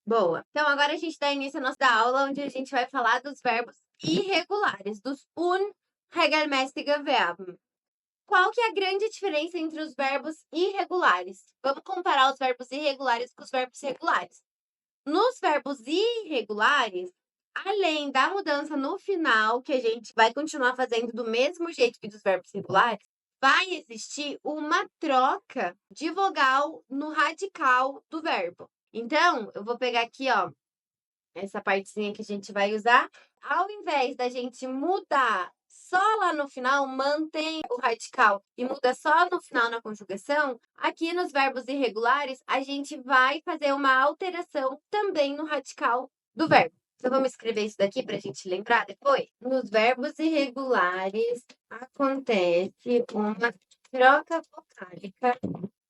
Boa. Então, agora a gente dá início à nossa aula, onde a gente vai falar dos verbos irregulares, dos unregelmäßige Verben. Qual que é a grande diferença entre os verbos irregulares? Vamos comparar os verbos irregulares com os verbos regulares. Nos verbos irregulares, além da mudança no final, que a gente vai continuar fazendo do mesmo jeito que dos verbos regulares, vai existir uma troca de vogal no radical do verbo. Então, eu vou pegar aqui, ó, essa partezinha que a gente vai usar. Ao invés da gente mudar só lá no final, mantém o radical e muda só no final na conjugação, aqui nos verbos irregulares, a gente vai fazer uma alteração também no radical do verbo. Então, vamos escrever isso daqui para a gente lembrar depois? Nos verbos irregulares, acontece uma troca vocálica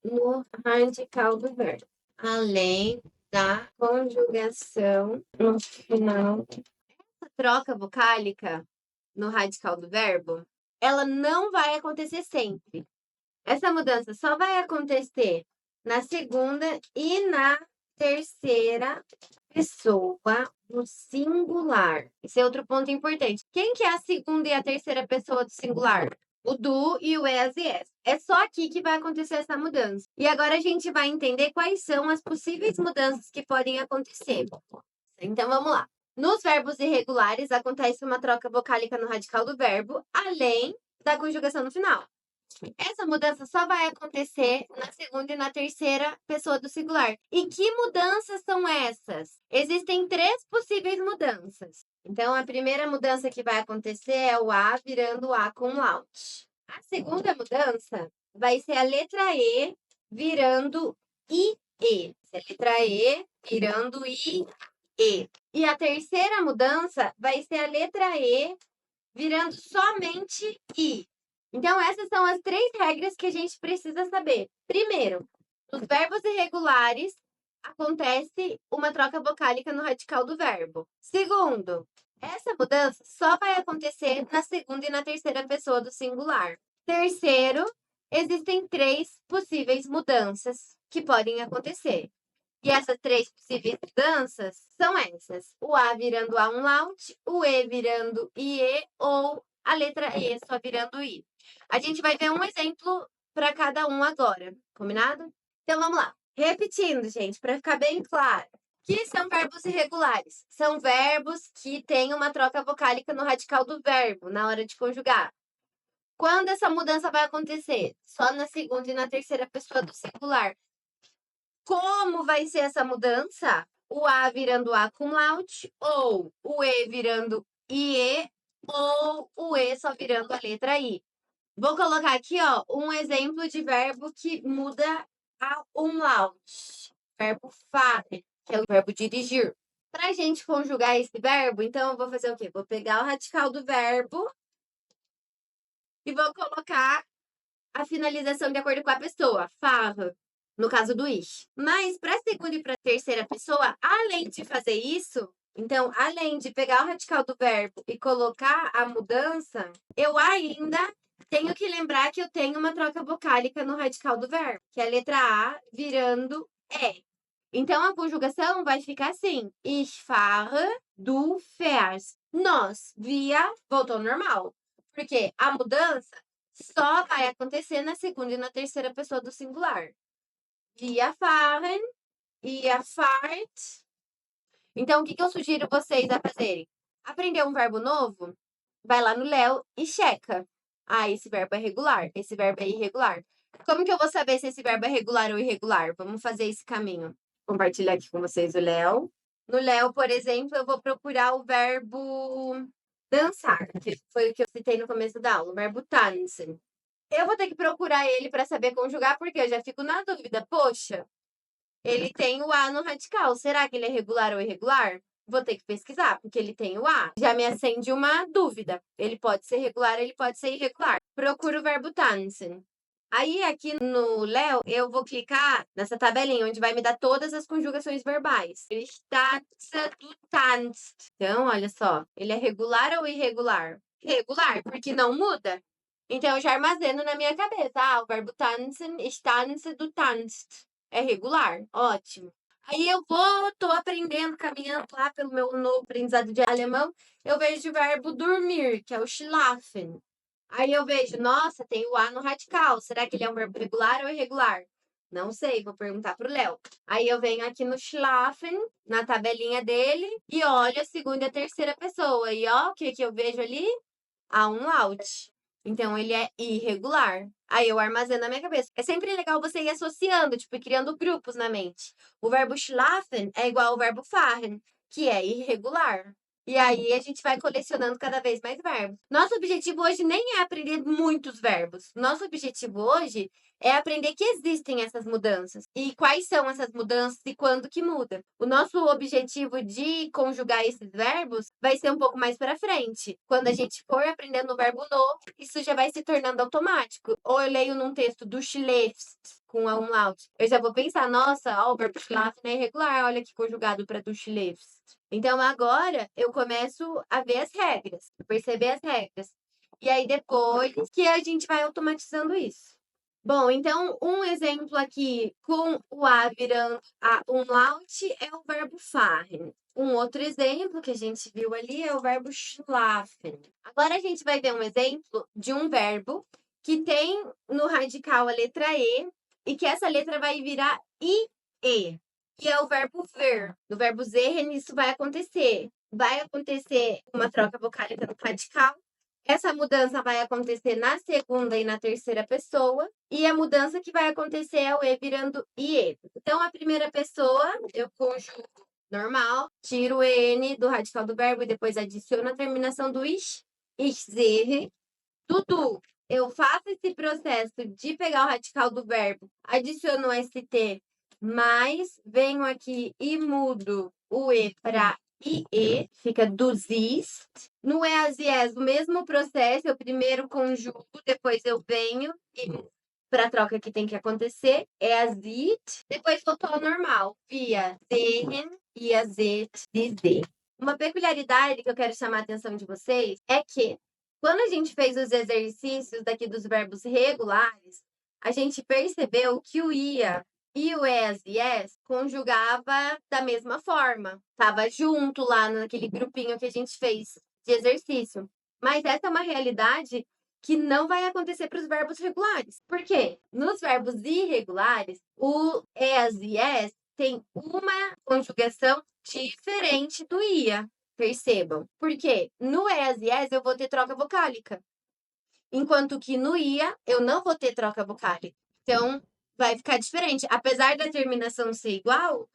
no radical do verbo. Além da conjugação no final. Essa troca vocálica no radical do verbo, ela não vai acontecer sempre. Essa mudança só vai acontecer na segunda e na terceira pessoa do singular. Esse é outro ponto importante. Quem que é a segunda e a terceira pessoa do singular? O do e o es e es. É só aqui que vai acontecer essa mudança. E agora a gente vai entender quais são as possíveis mudanças que podem acontecer. Então vamos lá. Nos verbos irregulares, acontece uma troca vocálica no radical do verbo, além da conjugação no final. Essa mudança só vai acontecer na segunda e na terceira pessoa do singular. E que mudanças são essas? Existem 3 possíveis mudanças. Então, a primeira mudança que vai acontecer é o A virando A com laut. A segunda mudança vai ser a letra E virando IE. A letra E virando IE. E a terceira mudança vai ser a letra E virando somente I. Então, essas são as 3 regras que a gente precisa saber. Primeiro, nos verbos irregulares, acontece uma troca vocálica no radical do verbo. Segundo, essa mudança só vai acontecer na segunda e na terceira pessoa do singular. Terceiro, existem 3 possíveis mudanças que podem acontecer. E essas 3 possíveis mudanças são essas: o A virando A umlaut, o E virando IE ou a letra E só virando I. A gente vai ver um exemplo para cada um agora, combinado? Então vamos lá. Repetindo, gente, para ficar bem claro. O que são verbos irregulares? São verbos que têm uma troca vocálica no radical do verbo, na hora de conjugar. Quando essa mudança vai acontecer? Só na segunda e na terceira pessoa do singular. Como vai ser essa mudança? O A virando A com laut, ou o E virando IE, ou o E só virando a letra I. Vou colocar aqui, ó, um exemplo de verbo que muda a umlaut. Verbo fare, que é o verbo dirigir. Para a gente conjugar esse verbo, então eu vou fazer o quê? Vou pegar o radical do verbo e vou colocar a finalização de acordo com a pessoa. Fare, no caso do ich. Mas para a segunda e para a terceira pessoa, além de fazer isso, então, além de pegar o radical do verbo e colocar a mudança, eu ainda tenho que lembrar que eu tenho uma troca vocálica no radical do verbo, que é a letra A virando E. Então, a conjugação vai ficar assim: Ich fahre, du fährst. Nós, via, voltou ao normal. Porque a mudança só vai acontecer na segunda e na terceira pessoa do singular. Wir fahren, ihr fahrt. Então, o que eu sugiro vocês a fazerem? Aprender um verbo novo? Vai lá no Léo e checa. Ah, esse verbo é regular, esse verbo é irregular. Como que eu vou saber se esse verbo é regular ou irregular? Vamos fazer esse caminho. Compartilhar aqui com vocês o Léo. No Léo, por exemplo, eu vou procurar o verbo dançar, que foi o que eu citei no começo da aula, o verbo tanzen. Eu vou ter que procurar ele para saber conjugar, porque eu já fico na dúvida. Poxa, ele tem o A no radical. Será que ele é regular ou irregular? Vou ter que pesquisar, porque ele tem o A. Já me acende uma dúvida. Ele pode ser regular, ele pode ser irregular. Procuro o verbo tanzen. Aí, aqui no Léo, eu vou clicar nessa tabelinha, onde vai me dar todas as conjugações verbais. Tanze, du tanzt. Então, olha só. Ele é regular ou irregular? Regular, porque não muda. Então, eu já armazeno na minha cabeça. Ah, o verbo tanzen, ich tanze, du tanzt. É regular? Ótimo. Aí tô aprendendo, caminhando lá pelo meu novo aprendizado de alemão, eu vejo o verbo dormir, que é o schlafen. Aí eu vejo, nossa, tem o A no radical. Será que ele é um verbo regular ou irregular? Não sei, vou perguntar pro Léo. Aí eu venho aqui no schlafen, na tabelinha dele, e olho a segunda e a terceira pessoa. E ó, o que que eu vejo ali? A umlaut. Então ele é irregular. Aí eu armazeno na minha cabeça. É sempre legal você ir associando, tipo, criando grupos na mente. O verbo schlafen é igual ao verbo fahren, que é irregular. E aí a gente vai colecionando cada vez mais verbos. Nosso objetivo hoje nem é aprender muitos verbos. Nosso objetivo hoje é aprender que existem essas mudanças e quais são essas mudanças e quando que muda. O nosso objetivo de conjugar esses verbos vai ser um pouco mais para frente. Quando a gente for aprendendo um verbo novo, isso já vai se tornando automático. Ou eu leio num texto do schläfst com a umlaut, eu já vou pensar, nossa, ó, o verbo schlafen é irregular, olha que conjugado para du schläfst. Então agora eu começo a ver as regras, perceber as regras. E aí depois que a gente vai automatizando isso. Bom, então um exemplo aqui com o A virando a umlaut é o verbo fahren. Um outro exemplo que a gente viu ali é o verbo schlafen. Agora a gente vai ver um exemplo de um verbo que tem no radical a letra E que essa letra vai virar IE, que é o verbo ver. No verbo sehen, isso vai acontecer. Vai acontecer uma troca vocálica no radical. Essa mudança vai acontecer na segunda e na terceira pessoa. E a mudança que vai acontecer é o E virando IE. Então, a primeira pessoa, eu conjugo normal, tiro o N do radical do verbo e depois adiciono a terminação do ich. Ich sehe. Tudo. Eu faço esse processo de pegar o radical do verbo, adiciono o ST, mas venho aqui e mudo o E para IE, fica du siehst. No EAS e ES, o mesmo processo, eu primeiro conjugo, depois eu venho e para a troca que tem que acontecer, EAS sieht, depois voltou ao normal, via sehen, ia seht, dizer. Uma peculiaridade que eu quero chamar a atenção de vocês é que quando a gente fez os exercícios daqui dos verbos regulares, a gente percebeu que o ia e o es e es conjugava da mesma forma. Tava junto lá naquele grupinho que a gente fez de exercício. Mas essa é uma realidade que não vai acontecer para os verbos regulares. Por quê? Nos verbos irregulares, o es e es tem uma conjugação diferente do ia. Percebam. Porque no ES e ES eu vou ter troca vocálica. Enquanto que no IA eu não vou ter troca vocálica. Então, vai ficar diferente. Apesar da terminação ser igual,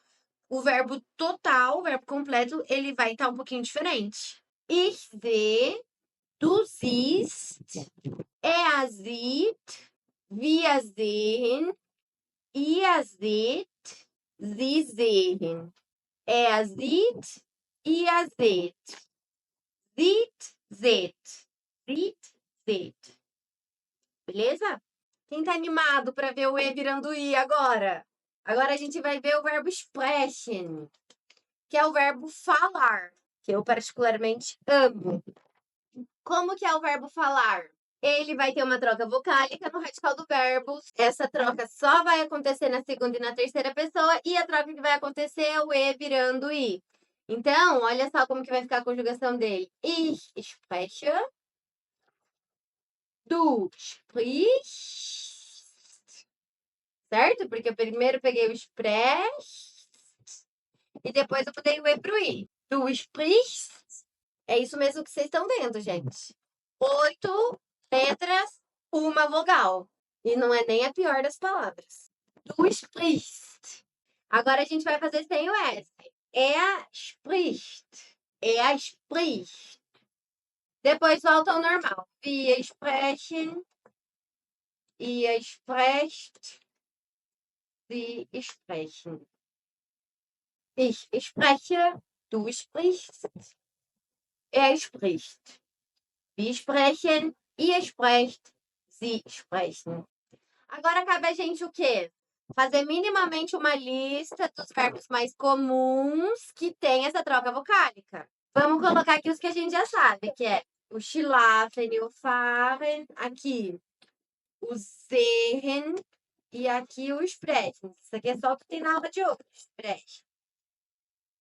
o verbo total, o verbo completo, ele vai estar um pouquinho diferente. Ich sehe, du siehst, er sieht, wir sehen, ihr seht, sie sehen. Er sieht, ihr seht. Sieht, seht. Sieht, seht. Beleza? Quem tá animado para ver o E virando I agora? Agora a gente vai ver o verbo sprechen, que é o verbo falar, que eu particularmente amo. Como que é o verbo falar? Ele vai ter uma troca vocálica no radical do verbo. Essa troca só vai acontecer na segunda e na terceira pessoa. E a troca que vai acontecer é o E virando I. Então, olha só como que vai ficar a conjugação dele. Ich spreche. Du sprichst. Certo? Porque eu primeiro peguei o sprecht. E depois eu botei o E pro I. Du sprichst. É isso mesmo que vocês estão vendo, gente. 8 letras, uma vogal. E não é nem a pior das palavras. Du sprichst. Agora a gente vai fazer sem o S. Er spricht. Er spricht. Depois volta ao normal. Wir sprechen. Ihr sprecht. Sie sprechen. Ich spreche. Du sprichst. Er spricht. Wir sprechen. Ihr sprecht. Sie sprechen. Agora cabe a gente o quê? Fazer minimamente uma lista dos verbos mais comuns que tem essa troca vocálica. Vamos colocar aqui os que a gente já sabe, que é o schlafen e o fahren, aqui o sehen e aqui o sprechen. Isso aqui é só o que tem na aula de hoje, sprechen.